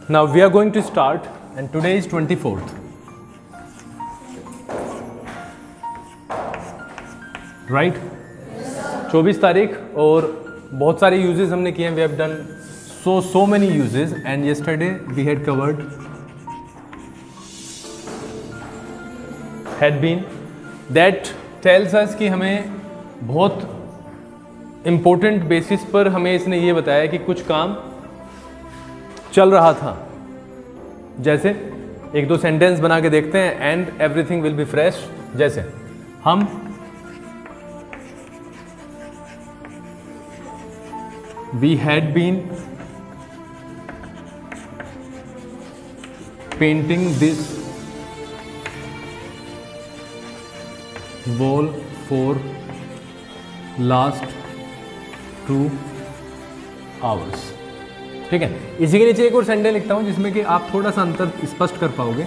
Now we are going to start and today is 24th. Right? 24 तारीख और बहुत सारे यूजेस हमने किए हैं. We have done so many uses and yesterday we had covered had been. That tells us कि हमें बहुत इम्पोर्टेंट बेसिस पर हमें इसने ये बताया कि कुछ काम चल रहा था. जैसे एक दो सेंटेंस बना के देखते हैं. And everything will be fresh. जैसे हम we had been painting this wall for last 2 hours. ठीक है. इसी के नीचे एक और सेंटेंस लिखता हूं जिसमें कि आप थोड़ा सा अंतर स्पष्ट कर पाओगे.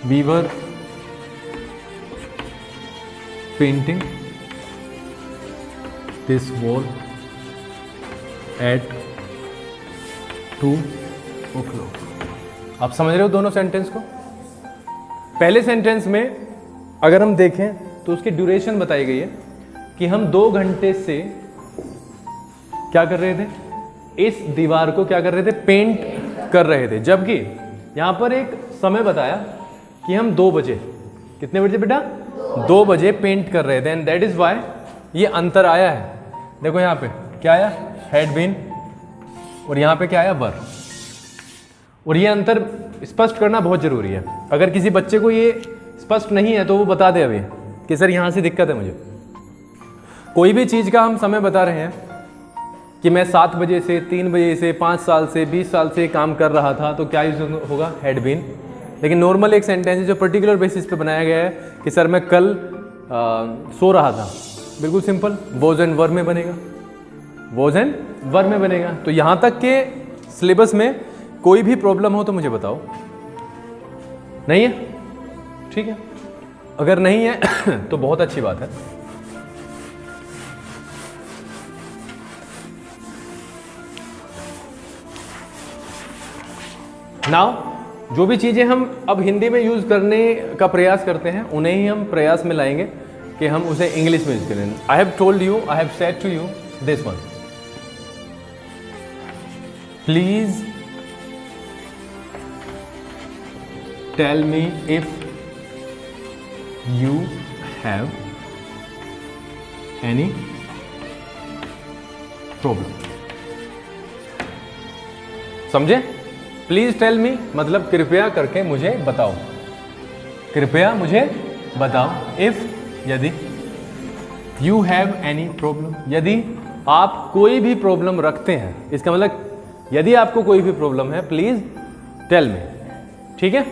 We were painting this wall at 2 o'clock. आप समझ रहे हो दोनों सेंटेंस को? पहले सेंटेंस में अगर हम देखें तो उसकी ड्यूरेशन बताई गई है कि हम 2 घंटे से क्या कर रहे थे, इस दीवार को क्या कर रहे थे, पेंट कर रहे थे. जबकि यहां पर एक समय बताया कि हम 2 बजे, कितने बजे बेटा, 2 बजे पेंट कर रहे थे. एंड दैट इज वाई ये अंतर आया है. देखो यहां पे क्या आया, हैड बीन, और यहां पे क्या आया, वर. और ये अंतर स्पष्ट करना बहुत जरूरी है. अगर किसी बच्चे को ये स्पष्ट नहीं है तो वो बता दे अभी कि सर यहां से दिक्कत है मुझे. कोई भी चीज़ का हम समय बता रहे हैं कि मैं 7 बजे से, 3 बजे से, 5 साल से, 20 साल से काम कर रहा था, तो क्या यूज होगा, हैड बीन. लेकिन नॉर्मल एक सेंटेंस है जो पर्टिकुलर बेसिस पे बनाया गया है कि सर मैं कल सो रहा था, बिल्कुल सिंपल, वॉज एंड वर में बनेगा, वॉज एंड वर में बनेगा. तो यहाँ तक के सिलेबस में कोई भी प्रॉब्लम हो तो मुझे बताओ. नहीं है? ठीक है. अगर नहीं है तो बहुत अच्छी बात है. नाउ जो भी चीज़ें हम अब हिंदी में यूज़ करने का प्रयास करते हैं उन्हें ही हम प्रयास में लाएंगे कि हम उसे इंग्लिश में यूज़ करें. I have told you, I have said to you this one. Please tell me if you have any problem. समझे? प्लीज टेल मी मतलब कृपया करके मुझे बताओ, कृपया मुझे बताओ. इफ, यदि, यू हैव एनी प्रॉब्लम, यदि आप कोई भी प्रॉब्लम रखते हैं, इसका मतलब यदि आपको कोई भी प्रॉब्लम है प्लीज टेल मी. ठीक है.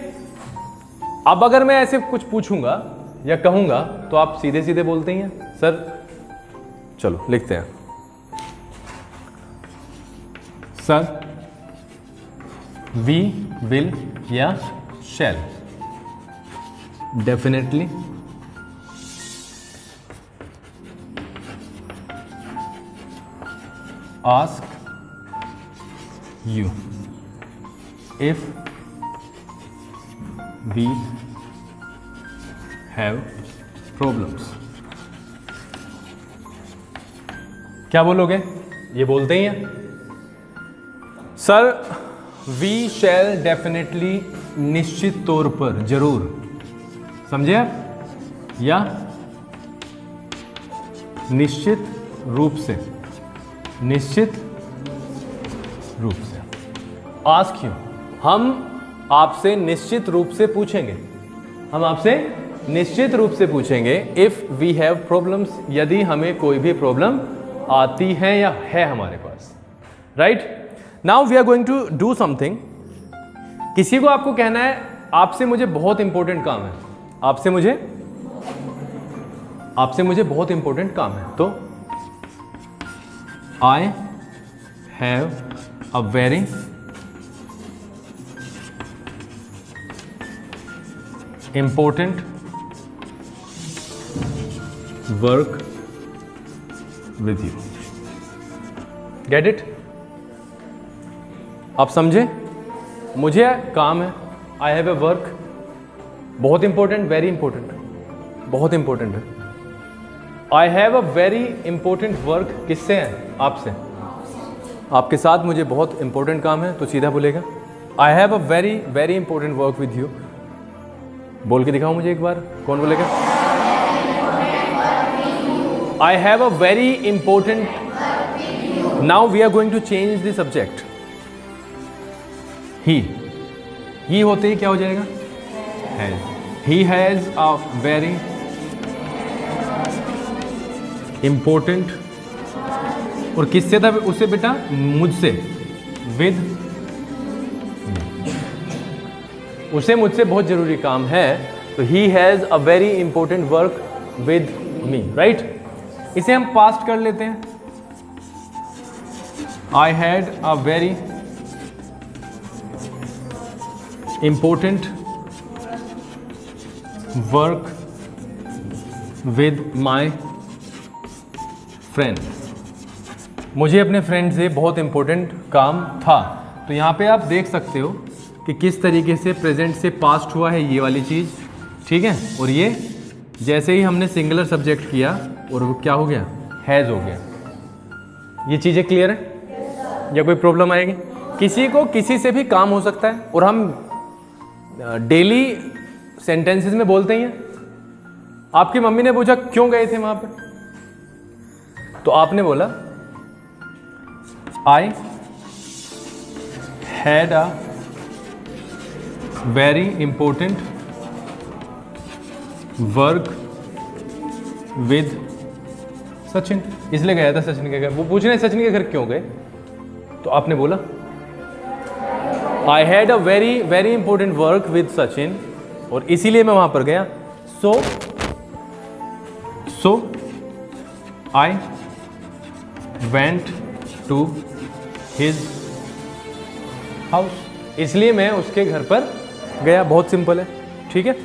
अब अगर मैं ऐसे कुछ पूछूंगा या कहूंगा तो आप सीधे सीधे बोलते ही हैं सर. चलो लिखते हैं, सर वी विल या shall definitely ask you if we have problems. क्या बोलोगे? ये बोलते ही हैं सर वी शैल डेफिनेटली, निश्चित तौर पर, जरूर. समझे आप? या निश्चित रूप से, निश्चित रूप से. आस्क यू, हम आपसे निश्चित रूप से पूछेंगे, हम आपसे निश्चित रूप से पूछेंगे. इफ वी हैव प्रॉब्लम्स, यदि हमें कोई भी प्रॉब्लम आती है या है हमारे पास. Right. Now we are going to do something. किसी को आपको कहना है आपसे मुझे बहुत इंपॉर्टेंट काम है, आपसे मुझे बहुत इंपॉर्टेंट काम है. तो आई have a very important work with you. Get it? आप समझे? मुझे काम है, आई हैव ए वर्क, बहुत इंपॉर्टेंट, वेरी इंपॉर्टेंट, बहुत इंपॉर्टेंट है। आई have a very important work, किससे है? आपसे, आपके साथ मुझे बहुत इंपॉर्टेंट काम है, तो सीधा बोलेगा I have a very very important work with you. बोल के दिखाओ मुझे एक बार, कौन बोलेगा? I have a very important. Now we are going to change the subject. ही होते ही क्या हो जाएगा? Has. He has a very important, और किससे था उससे बेटा? मुझसे, विद, उसे मुझसे बहुत जरूरी काम है, तो ही has a very important work with me, right? इसे हम पास्ट कर लेते हैं। आई had a very important work with my friend. मुझे अपने फ्रेंड से बहुत इंपॉर्टेंट काम था। तो यहाँ पे आप देख सकते हो कि किस तरीके से प्रेजेंट से पास्ट हुआ है ये वाली चीज़, ठीक है? और ये जैसे ही हमने सिंगुलर सब्जेक्ट किया और वो क्या हो गया? हैज़ हो गया। ये चीज़ें क्लियर है या कोई प्रॉब्लम आएगी? किसी को किसी से भी काम हो सकता है, और हम डेली सेंटेंसेस में बोलते ही हैं। आपकी मम्मी ने पूछा क्यों गए थे वहां पे, तो आपने बोला I had a very important work with Sachin. इसलिए गया था सचिन के घर। वो पूछ रहे सचिन के घर क्यों गए, तो आपने बोला I had a very very important work with Sachin, और इसीलिए मैं वहां पर गया। So I went to his house, इसलिए मैं उसके घर पर गया। बहुत सिंपल है, ठीक है?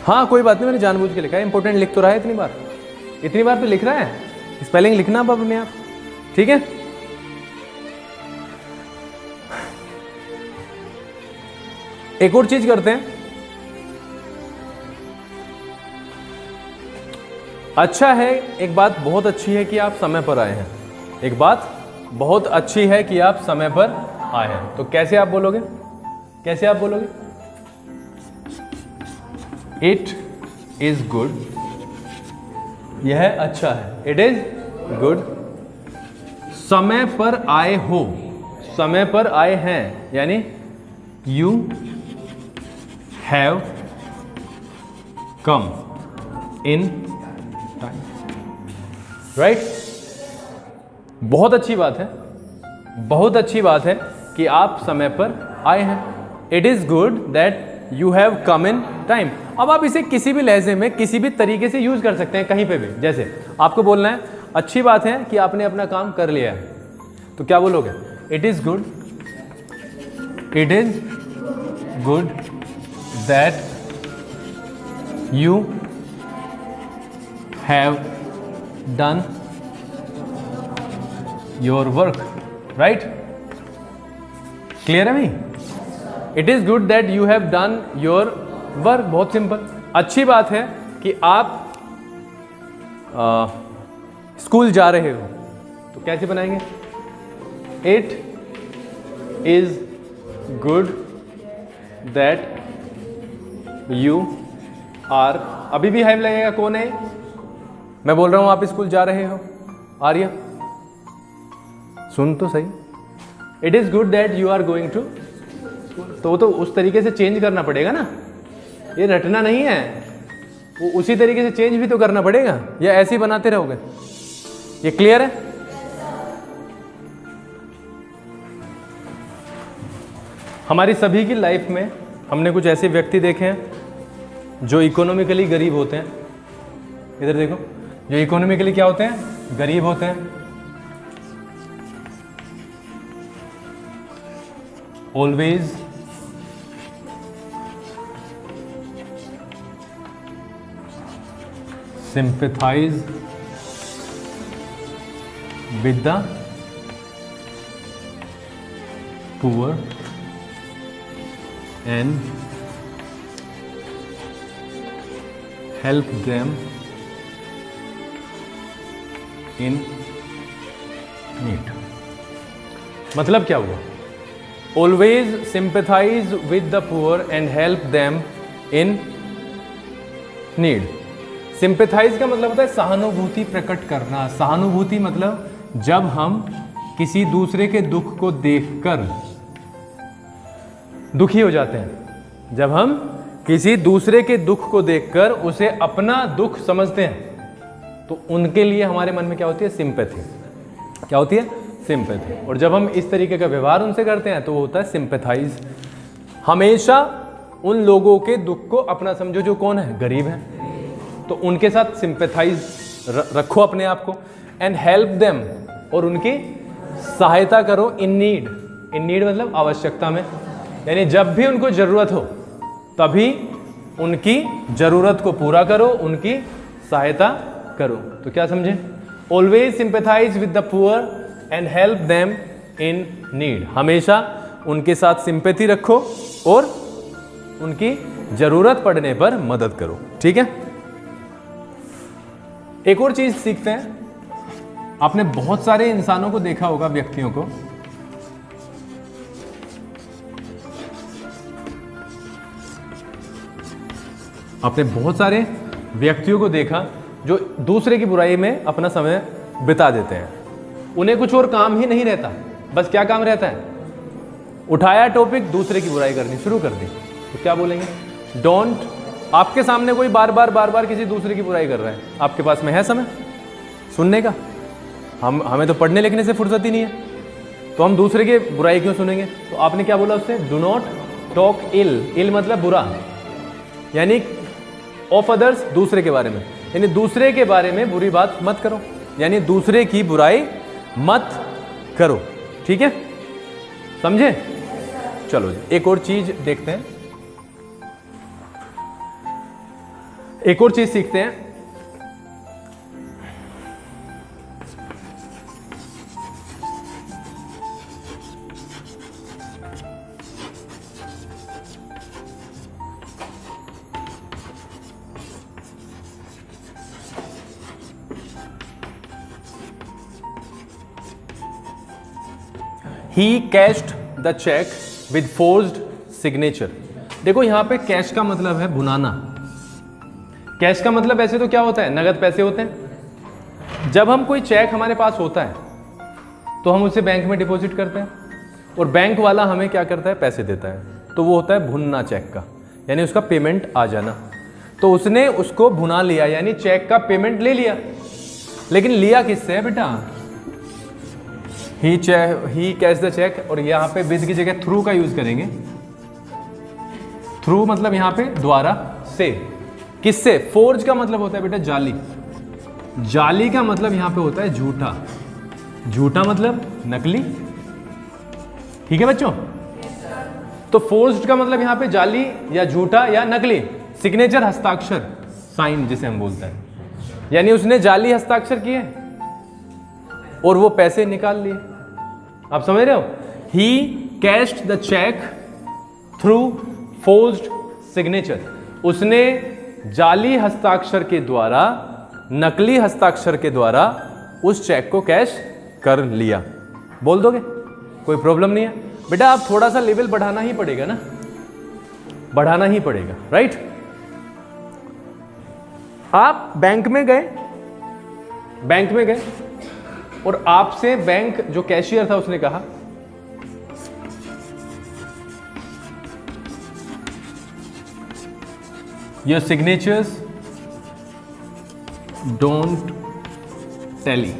हाँ कोई बात नहीं, मैंने जानबूझ के लिखा है। इंपॉर्टेंट लिख तो रहा है इतनी बार तो लिख रहा है। स्पेलिंग लिखना अब अपने आप, ठीक है? एक और चीज करते हैं। अच्छा है, एक बात बहुत अच्छी है कि आप समय पर आए हैं। एक बात बहुत अच्छी है कि आप समय पर आए हैं। तो कैसे आप बोलोगे? कैसे आप बोलोगे? इट इज गुड, यह अच्छा है। It is good. समय पर आए हो, समय पर आए हैं, यानी you have come in time, right? बहुत अच्छी बात है, बहुत अच्छी बात है कि आप समय पर आए हैं। It is good that you have come in time. अब आप इसे किसी भी लहजे में किसी भी तरीके से यूज कर सकते हैं, कहीं पे भी। जैसे आपको बोलना है अच्छी बात है कि आपने अपना काम कर लिया है, तो क्या बोलोगे? It is good, it is good that you have done your work, right? Clear है भाई? It is good that you have done your work. बहुत सिंपल। अच्छी बात है कि आप स्कूल जा रहे हो, तो कैसे बनाएंगे? It is good that you are, अभी भी हैव लगेगा। कौन है? मैं बोल रहा हूं आप स्कूल जा रहे हो। आर्या सुन तो सही। It is good that you are going to, तो वो तो उस तरीके से चेंज करना पड़ेगा ना, ये रटना नहीं है, वो उसी तरीके से चेंज भी तो करना पड़ेगा, या ऐसे ही बनाते रहोगे? ये क्लियर है? हमारी सभी की लाइफ में हमने कुछ ऐसे व्यक्ति देखे हैं जो इकोनॉमिकली गरीब होते हैं। इधर देखो, जो इकोनॉमिकली क्या होते हैं? गरीब होते हैं। Always sympathize with the poor and help them in need. मतलब क्या हुआ? Always sympathise with the poor and help them in need. Sympathise का मतलब होता है सहानुभूति प्रकट करना। सहानुभूति मतलब जब हम किसी दूसरे के दुख को देखकर दुखी हो जाते हैं, जब हम किसी दूसरे के दुख को देखकर उसे अपना दुख समझते हैं, तो उनके लिए हमारे मन में क्या होती है? सिंपैथी। क्या होती है? सिंपैथी। और जब हम इस तरीके का व्यवहार उनसे करते हैं तो वो होता है सिंपैथाइज। हमेशा उन लोगों के दुख को अपना समझो जो कौन है? गरीब है, तो उनके साथ सिंपैथाइज रखो अपने आप को। एंड हेल्प देम, और उनकी सहायता करो इन नीड। इन नीड मतलब आवश्यकता में, यानी जब भी उनको जरूरत हो तभी उनकी जरूरत को पूरा करो, उनकी सहायता करो। तो क्या समझे? Always sympathise with the poor and help them in need. हमेशा उनके साथ सिंपैथी रखो और उनकी जरूरत पड़ने पर मदद करो। ठीक है? एक और चीज सीखते हैं। आपने बहुत सारे इंसानों को देखा होगा, व्यक्तियों को, आपने बहुत सारे व्यक्तियों को देखा जो दूसरे की बुराई में अपना समय बिता देते हैं। उन्हें कुछ और काम ही नहीं रहता, बस क्या काम रहता है? उठाया टॉपिक, दूसरे की बुराई करनी शुरू कर दी। तो क्या बोलेंगे? डोंट। आपके सामने कोई बार बार किसी दूसरे की बुराई कर रहा है, आपके पास में है समय सुनने का? हमें तो पढ़ने लिखने से फुर्सत ही नहीं है, तो हम दूसरे की बुराई क्यों सुनेंगे? तो आपने क्या बोला उससे? डू नॉट टॉक इल। इल मतलब बुरा, यानी ऑफ अदर्स, दूसरे के बारे में, यानी दूसरे के बारे में बुरी बात मत करो, यानी दूसरे की बुराई मत करो। ठीक है? समझे? चलो जी, एक और चीज देखते हैं, एक और चीज सीखते हैं। He cashed the check with forged signature। देखो यहां पे कैश का मतलब है भुनाना। कैश का मतलब ऐसे तो क्या होता है? नगद पैसे होते हैं। जब हम कोई चेक हमारे पास होता है तो हम उसे बैंक में डिपॉजिट करते हैं, और बैंक वाला हमें क्या करता है? पैसे देता है। तो वो होता है भुनना चेक का, यानी उसका पेमेंट आ जाना। तो उसने उसको भुना लिया, यानी चेक का पेमेंट ले लिया। लेकिन लिया किससे है बेटा? ही कैश द चेक, और यहाँ पे विद की जगह थ्रू का यूज करेंगे। थ्रू मतलब यहाँ पे द्वारा, से। किससे? फोर्ज का मतलब होता है बेटा जाली। जाली का मतलब यहाँ पे होता है झूठा। झूठा मतलब नकली। ठीक है बच्चों? तो फोर्ज्ड का मतलब यहाँ पे जाली या झूठा या नकली। सिग्नेचर हस्ताक्षर, साइन जिसे हम बोलते हैं, यानी उसने जाली हस्ताक्षर किए और वो पैसे निकाल लिए। आप समझ रहे हो? He cashed the cheque through forged signature. उसने जाली हस्ताक्षर के द्वारा, नकली हस्ताक्षर के द्वारा उस चेक को कैश कर लिया। बोल दोगे? कोई प्रॉब्लम नहीं है बेटा। आप थोड़ा सा लेवल बढ़ाना ही पड़ेगा ना, बढ़ाना ही पड़ेगा, राइट? आप बैंक में गए, बैंक में गए और आपसे बैंक जो कैशियर था उसने कहा your signatures don't tally.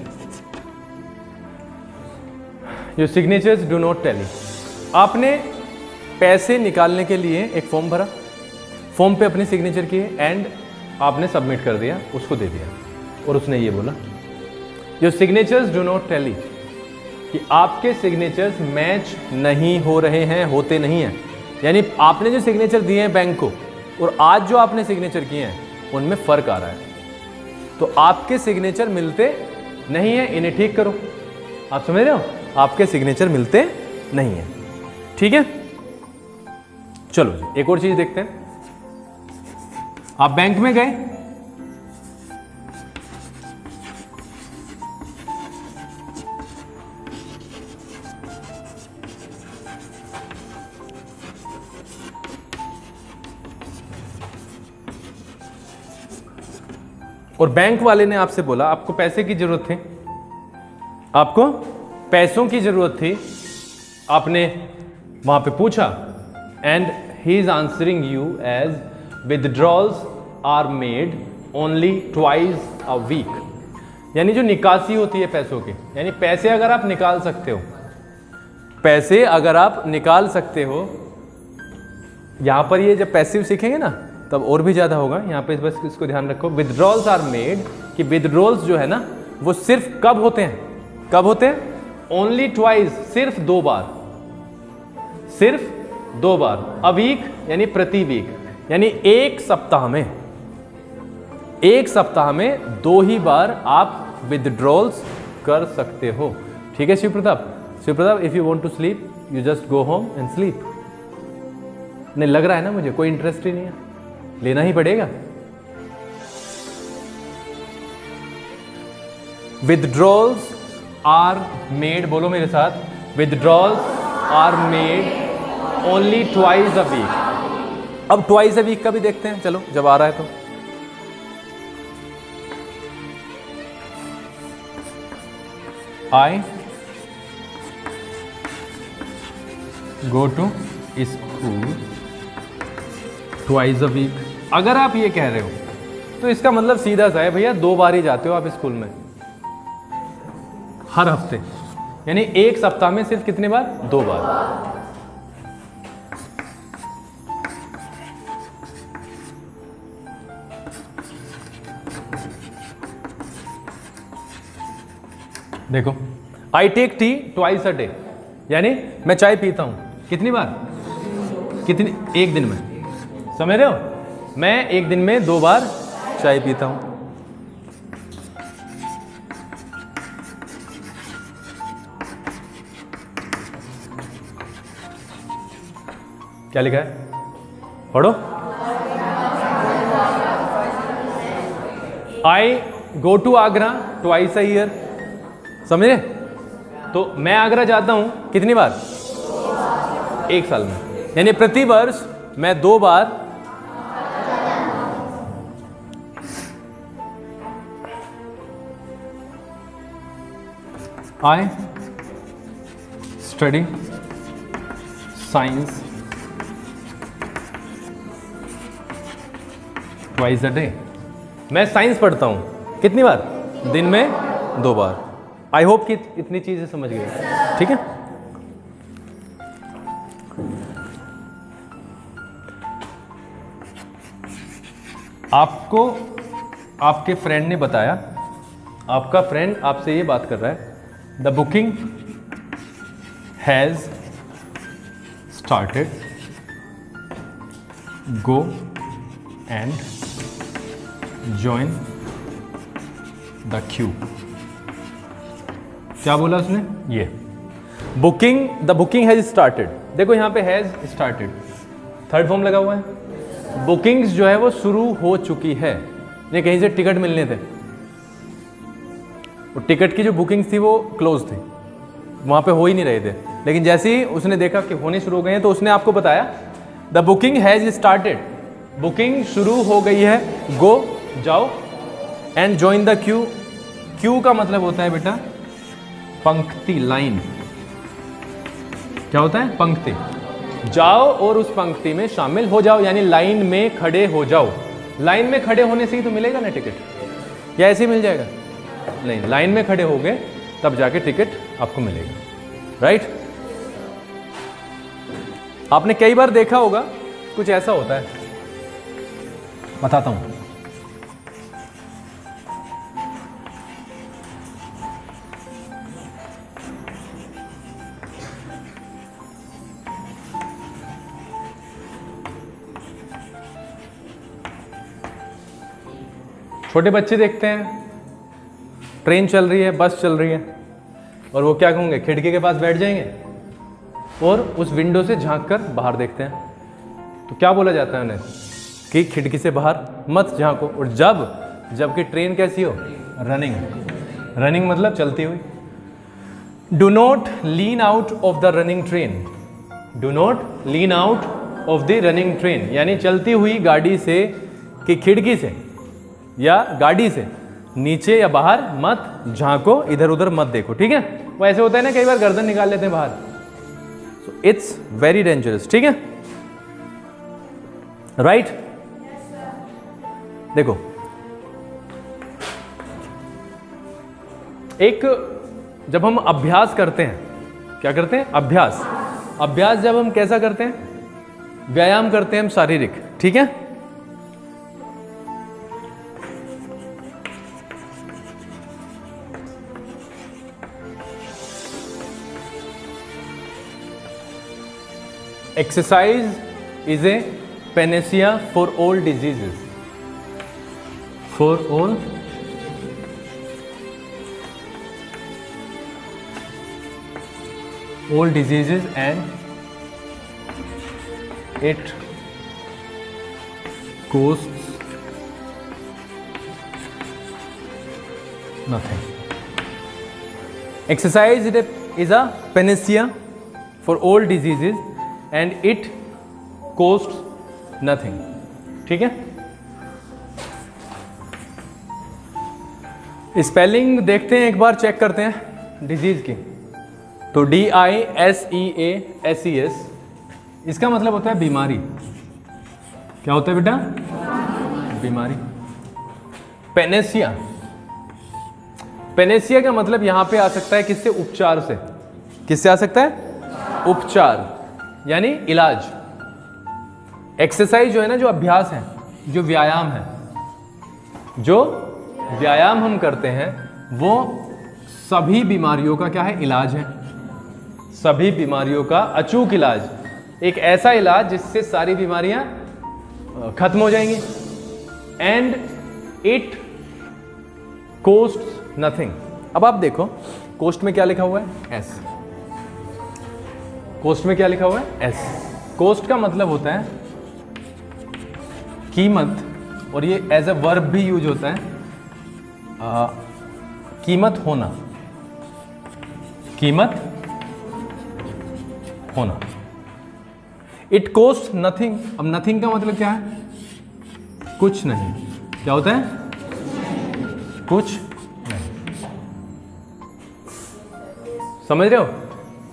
Your signatures do not tally. आपने पैसे निकालने के लिए एक फॉर्म भरा, फॉर्म पे अपने सिग्नेचर किए एंड आपने सबमिट कर दिया, उसको दे दिया, और उसने ये बोला your signatures do not tally, कि आपके सिग्नेचर्स मैच नहीं हो रहे हैं, होते नहीं हैं। यानी आपने जो सिग्नेचर दिए हैं बैंक को और आज जो आपने सिग्नेचर किए हैं उनमें फर्क आ रहा है। तो आपके सिग्नेचर मिलते नहीं है, इन्हें ठीक करो। आप समझ रहे हो? आपके सिग्नेचर मिलते नहीं है। ठीक है, चलो जी एक और चीज देखते हैं। आप बैंक में गए, और बैंक वाले ने आपसे बोला आपको पैसे की जरूरत थी, आपको पैसों की जरूरत थी, आपने वहां पे पूछा, and he is answering you as withdrawals are made only twice a week. यानी जो निकासी होती है पैसों की, यानी पैसे अगर आप निकाल सकते हो, पैसे अगर आप निकाल सकते हो, यहां पर ये जब पैसिव सीखेंगे ना तब और भी ज्यादा होगा। यहां पे बस इसको ध्यान रखो, विदड्रॉल्स आर मेड, कि विदड्रॉल्स जो है ना वो सिर्फ कब होते हैं, कब होते हैं? ओनली ट्वाइस, सिर्फ 2 बार, सिर्फ 2 बार। अ वीक यानी प्रति वीक, यानी एक सप्ताह में, एक सप्ताह में 2 ही बार आप विदड्रॉल्स कर सकते हो। ठीक है Shiv Pratap? Shiv Pratap, if you want to sleep you just go home and sleep. नहीं लग रहा है ना मुझे, कोई इंटरेस्ट ही नहीं है, लेना ही पड़ेगा। विदड्रॉल्स आर मेड, बोलो मेरे साथ, withdrawals are made only twice a week. अब ट्वाइस अ वीक का भी देखते हैं, चलो जब आ रहा है तो। I go to school twice a week। अगर आप ये कह रहे हो तो इसका मतलब सीधा सा है भैया, 2 बार ही जाते हो आप स्कूल में हर हफ्ते, यानी एक सप्ताह में सिर्फ कितने बार? 2 बार। देखो, I take tea twice a day, यानी मैं चाय पीता हूं कितनी बार? कितनी? एक दिन में, समझ रहे हो? मैं एक दिन में 2 बार चाय पीता हूं। क्या लिखा है? पढ़ो। I go to Agra twice a year, समझ रहे? तो मैं आगरा जाता हूं कितनी बार? 1 साल में, यानी प्रति वर्ष मैं 2 बार I study science twice a day. मैं साइंस पढ़ता हूं कितनी बार? दिन में 2 बार। आई होप कि इतनी चीजें समझ गए, ठीक है? आपको आपके फ्रेंड ने बताया, आपका फ्रेंड आपसे ये बात कर रहा है, the booking has started, go and join the Q. क्या बोला उसने? ये booking, the booking has started. देखो यहां पे हैज स्टार्टेड, थर्ड फॉर्म लगा हुआ है। बुकिंग्स जो है वो शुरू हो चुकी है, ये कहीं से टिकट मिलने थे, वो टिकट की जो बुकिंग्स थी वो क्लोज थी, वहां पे हो ही नहीं रहे थे। लेकिन जैसे ही उसने देखा कि होने शुरू हो गए हैं तो उसने आपको बताया the booking has started, booking शुरू हो गई है, गो जाओ, and join the Q. Q का मतलब होता है बेटा पंक्ति, लाइन। क्या होता है? पंक्ति। जाओ और उस पंक्ति में शामिल हो जाओ, यानी लाइन में खड़े हो जाओ। लाइन में खड़े होने से ही तो मिलेगा ना टिकट, या ऐसे ही मिल जाएगा? नहीं, लाइन में खड़े हो गए तब जाके टिकट आपको मिलेगा, राइट? आपने कई बार देखा होगा कुछ ऐसा होता है, बताता हूं। छोटे बच्चे देखते हैं, ट्रेन चल रही है, बस चल रही है, और वो क्या कहेंगे? खिड़की के पास बैठ जाएंगे, और उस विंडो से झांक कर बाहर देखते हैं, तो क्या बोला जाता है उन्हें कि खिड़की से बाहर मत झांको। और जबकि ट्रेन कैसी हो, रनिंग, रनिंग मतलब चलती हुई। Do not lean out of the running train, do not lean out of the running train, यानी चलती हुई गाड़ी से कि खिड़की से या गाड़ी से नीचे या बाहर मत झांको, इधर उधर मत देखो, ठीक है। वो ऐसे होता है ना, कई बार गर्दन निकाल लेते हैं बाहर, सो इट्स वेरी डेंजरस, ठीक है, राइट। देखो एक जब हम अभ्यास करते हैं, क्या करते हैं, अभ्यास जब हम कैसा करते हैं, व्यायाम करते हैं हम शारीरिक, ठीक है। Exercise is a Panacea for all diseases, for all diseases and it costs nothing. Exercise is a panacea for all diseases and it costs nothing. ठीक है, स्पेलिंग देखते हैं, एक बार चेक करते हैं डिजीज की। तो DISEASES इसका मतलब होता है बीमारी। क्या होता है बेटा, बीमारी। पेनेसिया, पेनेसिया का मतलब यहां पे आ सकता है किससे, उपचार से। किससे आ सकता है, उपचार यानी इलाज। एक्सरसाइज जो है ना, जो अभ्यास है, जो व्यायाम है, जो व्यायाम हम करते हैं, वो सभी बीमारियों का क्या है, इलाज है। सभी बीमारियों का अचूक इलाज, एक ऐसा इलाज जिससे सारी बीमारियां खत्म हो जाएंगी। And it coast nothing. अब आप देखो कोस्ट में क्या लिखा हुआ है, एस। कोस्ट में क्या लिखा हुआ है, एस। कोस्ट का मतलब होता है कीमत, और ये एज ए वर्ब भी यूज होता है, कीमत होना, कीमत होना। It coast nothing. अब नथिंग का मतलब क्या है, कुछ नहीं। क्या होता है, कुछ नहीं। समझ रहे हो।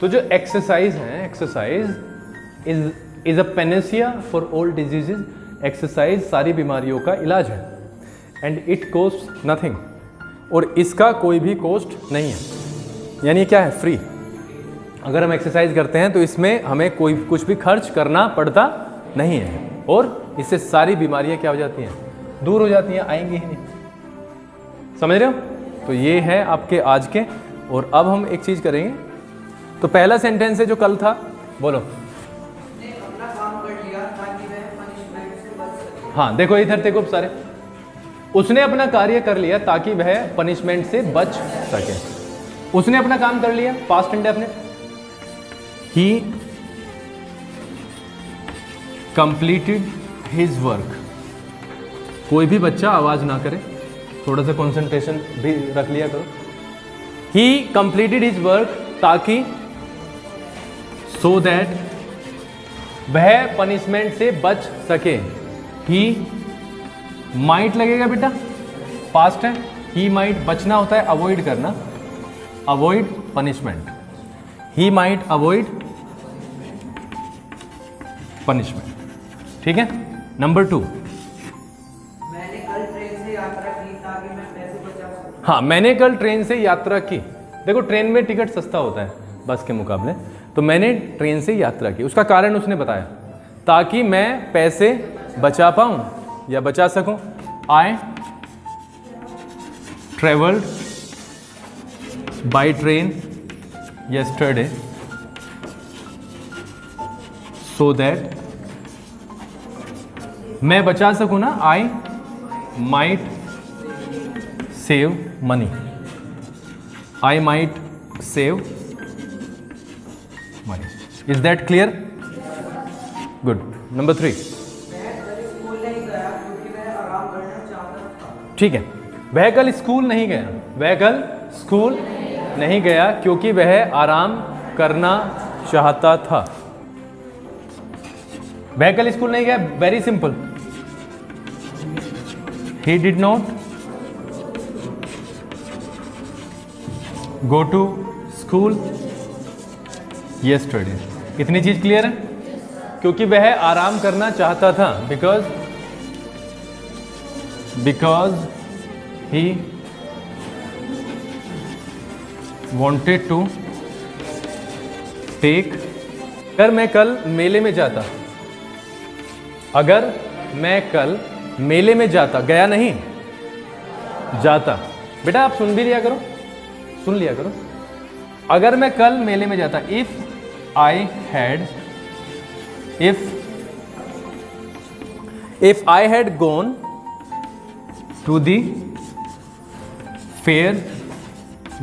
तो जो एक्सरसाइज है, exercise is a Panacea for all diseases. Exercise सारी बीमारियों का इलाज है। एंड इट कोस्ट नथिंग, और इसका कोई भी कॉस्ट नहीं है, यानी क्या है, फ्री। अगर हम एक्सरसाइज करते हैं तो इसमें हमें कोई कुछ भी खर्च करना पड़ता नहीं है, और इससे सारी बीमारियां क्या हो जाती हैं, दूर हो जाती हैं, आएंगी ही नहीं। समझ रहे हो। तो ये है आपके आज के। और अब हम एक चीज करेंगे। तो पहला सेंटेंस है जो कल था, बोलो। हाँ देखो इधर देखो सारे, उसने अपना कार्य कर लिया ताकि वह पनिशमेंट से बच सके। उसने अपना काम कर लिया, पास्ट इंडेफिनिट। ही कंप्लीटेड हिज वर्क। कोई भी बच्चा आवाज ना करे, थोड़ा सा कंसंट्रेशन भी रख लिया करो। ही कंप्लीटेड हिज वर्क ताकि, सो दैट वह पनिशमेंट से बच सके। ही माइट लगेगा बेटा, पास्ट है। ही माइट बचना होता है अवॉइड करना, avoid punishment. He might avoid punishment. ठीक है। नंबर 2, मैंने कल ट्रेन से यात्रा की ताकि मैं पैसे बचा सकूं। हाँ मैंने कल ट्रेन से यात्रा की। देखो ट्रेन में टिकट सस्ता होता है बस के मुकाबले, तो मैंने ट्रेन से यात्रा की। उसका कारण उसने बताया, ताकि मैं पैसे बचा पाऊं या बचा सकूं। I travelled by train yesterday so that मैं बचा सकूं ना, I might save money. I might save money. Is that clear? Good. Number 3. मैं कल स्कूल नहीं गया क्योंकि मैं आराम करना चाहता था. ठीक है, वह कल स्कूल नहीं गया. वह कल स्कूल नहीं गया क्योंकि वह आराम करना चाहता था. वह कल स्कूल नहीं गया, very simple. He did not go to school yesterday. इतनी चीज क्लियर है? क्योंकि वह आराम करना चाहता था. Because he wanted to take. अगर मैं कल मेले में जाता, अगर मैं कल मेले में जाता, गया नहीं, जाता. बेटा आप सुन भी लिया करो, सुन लिया करो. अगर मैं कल मेले में जाता, if I had gone to the fair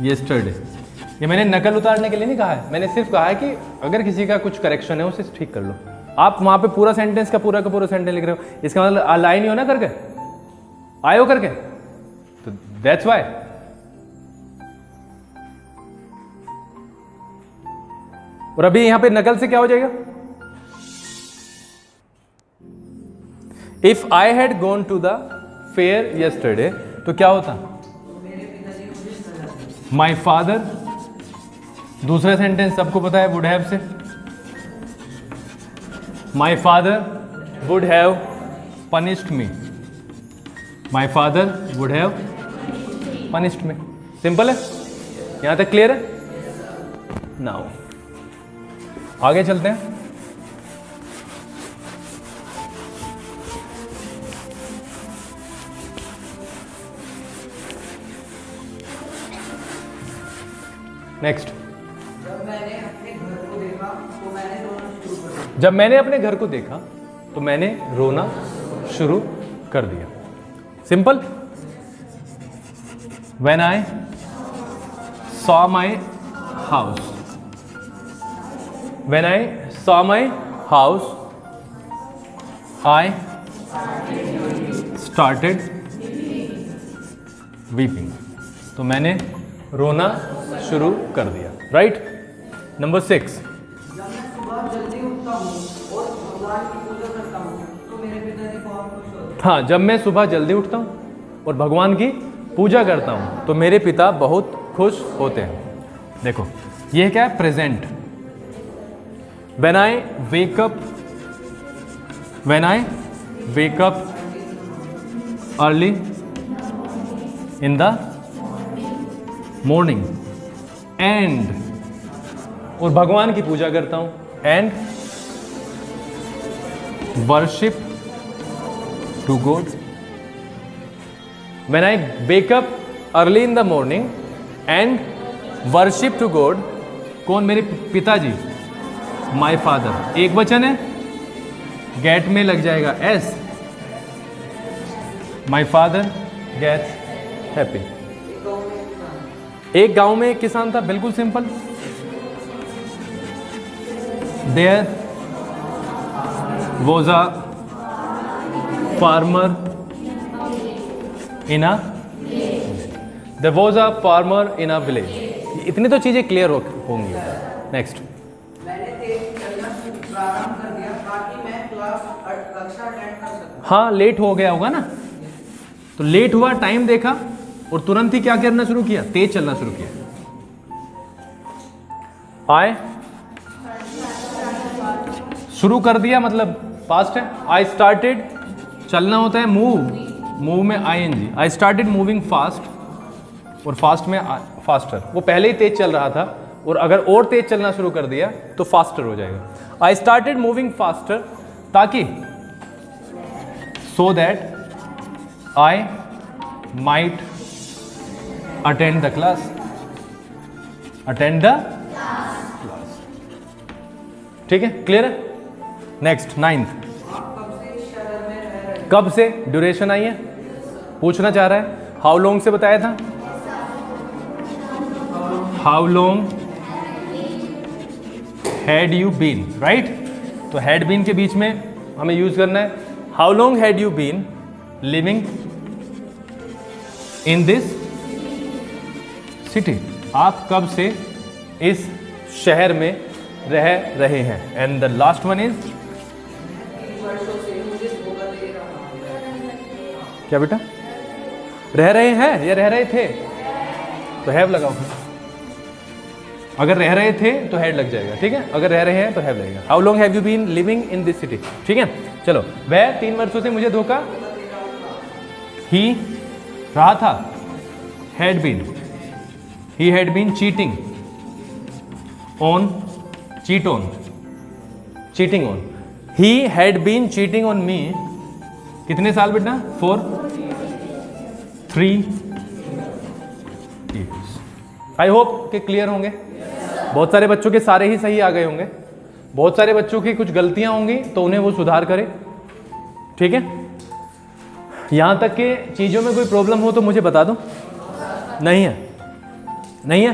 yesterday. ये मैंने नकल उतारने के लिए नहीं कहा है, मैंने सिर्फ कहा है कि अगर किसी का कुछ करेक्शन है उसे ठीक कर लो. आप वहां पे पूरा सेंटेंस का पूरा सेंटेंस लिख रहे हो, इसका मतलब लाइन ही हो ना करके, आयो करके, तो दैट्स वाई. और अभी यहां पे नकल से क्या हो जाएगा? If I had gone to the fair yesterday, तो क्या होता? My father. दूसरा सेंटेंस सबको पता है, वुड हैव से. My father would have punished me. My father would have punished me. Simple है, यहां तक क्लियर है? नाउ आगे चलते हैं. नेक्स्ट. जब मैंने अपने घर को देखा तो मैंने रोना शुरू कर दिया. जब मैंने अपने घर को देखा तो मैंने रोना शुरू कर दिया. Simple. When I saw my house, when I saw my house I started weeping. तो मैंने रोना शुरू कर दिया. राइट. नंबर 6. जब मैं सुबह जल्दी उठता हूँ और भगवान की पूजा करता हूँ तो मेरे पिताजी बहुत खुश होते हैं. हाँ, जब मैं सुबह जल्दी उठता हूँ और भगवान की पूजा करता हूँ तो मेरे पिता बहुत खुश होते हैं. देखो ये क्या है? Present. When I wake up early in the morning and, और भगवान की पूजा करता हूं, and worship to God. When I wake up early in the morning and worship to God. कौन? मेरे पिताजी. माय फादर एक वचन है, गेट में लग जाएगा S. My father gets happy. एक गांव में एक किसान था. बिल्कुल simple. There was a farmer in a village. इतनी तो चीजें क्लियर होंगी. नेक्स्ट. मैंने तेज चलना प्रारंभ कर दिया ताकि मैं कक्षा अटेंड कर सकूं. हाँ, लेट हो गया होगा ना, तो लेट हुआ, टाइम देखा और तुरंत ही क्या करना शुरू किया? तेज चलना शुरू किया. आए शुरू कर दिया मतलब फास्ट है. आई स्टार्टेड, चलना होता है मूव में ING. I started moving fast, और फास्ट में फास्टर. वो पहले ही तेज चल रहा था और अगर और तेज चलना शुरू कर दिया तो फास्टर हो जाएगा. आई स्टार्टेड मूविंग फास्टर ताकि, so that I might attend the class. Attend the class. ठीक है, क्लियर है? Next 9th. आप कब से इस शहर में रह रहे हैं? कब से ड्यूरेशन आई है पूछना चाह रहा है. हाउ लॉन्ग से बताया था? How long had you been, right? तो हैड बीन के बीच में हमें यूज करना है how long had you been living in this city, आप कब से इस शहर में रह रहे हैं। And the last one is 3 वर्षों से मुझे धोखा दे रहा है। क्या बेटा, रह रहे हैं या रह रहे थे? तो हैव लगाओ। अगर रह रहे थे तो हैड लग जाएगा, ठीक है? अगर रह रहे हैं तो हैव लगेगा। How long have you been living in this city, ठीक है? चलो, वह 3 वर्षों से मुझे धोखा, ही रहा था, had been, he had been cheating on, cheat on, cheating on, he had been cheating on me, कितने साल बेटा? 4 3 years। आई होप कि क्लियर होंगे। बहुत सारे बच्चों के सारे ही सही आ गए होंगे, बहुत सारे बच्चों की कुछ गलतियां होंगी तो उन्हें वो सुधार करें, ठीक है? यहां तक कि चीज़ों में कोई प्रॉब्लम हो तो मुझे बता दो। नहीं है, नहीं है?